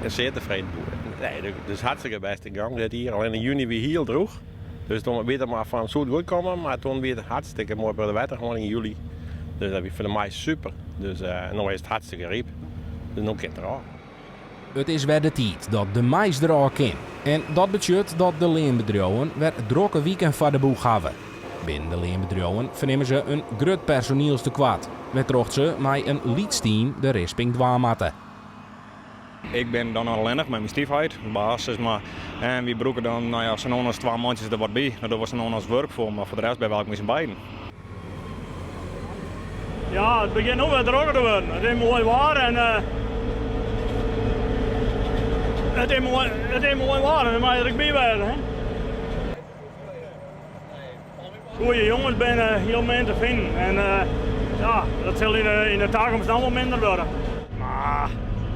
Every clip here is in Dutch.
een zeer tevreden boer. Nee, dat is hartstikke best in gang. Dit hier alleen in juni weer heel droeg. Dus toen weer maar van zo goed komen, maar toen weer hartstikke mooi bij de wetter gewoon in juli. Dus dat is voor de maïs super. Dus nu is het hartstikke riep. Dus nu kan het eraf. Het is weer de tijd dat de maïs er al kan. En dat betekent dat de loonbedrijven weer drukke weekend voor de boeg hebben. Binnen de loonbedrijven vernemen ze een groot personeelstekort. Waardoor ze met een leadsteam de risping dwaamatten. Ik ben dan alleenig met mijn stiefheid, de baas is maar. En we broeken dan, zo'n ons 2 maandjes er wat bij. Dat was zo'n ons werk voor, maar voor de rest ben ik met z'n beiden. Ja, het begint nu weer drukker te worden. Het is mooi waar en het is mooi waar en dan mag je er bij werden. Goeie jongens zijn heel min te vinden en ja, dat zal in de toekomst nog wel minder worden. Maar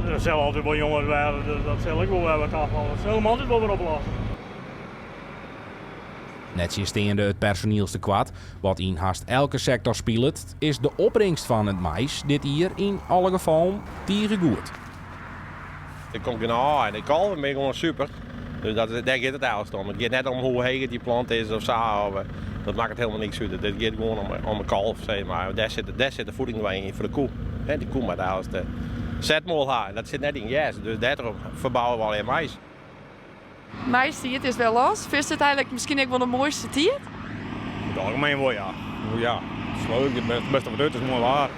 er zullen altijd wel jongens werden, dat zal ik wel hebben afvallen. Dat zullen we altijd wel weer oplossen. Net steende het personeelstekort, wat in haast elke sector speelt, is de opbrengst van het maïs dit hier in alle gevallen tegen goed. Ik kom genau en de kalven ben gewoon super. Dus daar gaat het eigenlijk om. Het gaat net om hoe heet die plant is of zo. Dat maakt het helemaal niks uit. Het gaat gewoon om een kalf, zeg maar. Daar zit de voeding bij in voor de koe. Die koe moet als de zetmol hebben. Dat zit net in gas. Dus daarom verbouwen we alleen maïs. Maïstiert is wel los. Vindt het eigenlijk misschien ook wel de mooiste tiert? In het algemeen wel, ja. Ja, het is leuk, het beste wat het is mooi waar.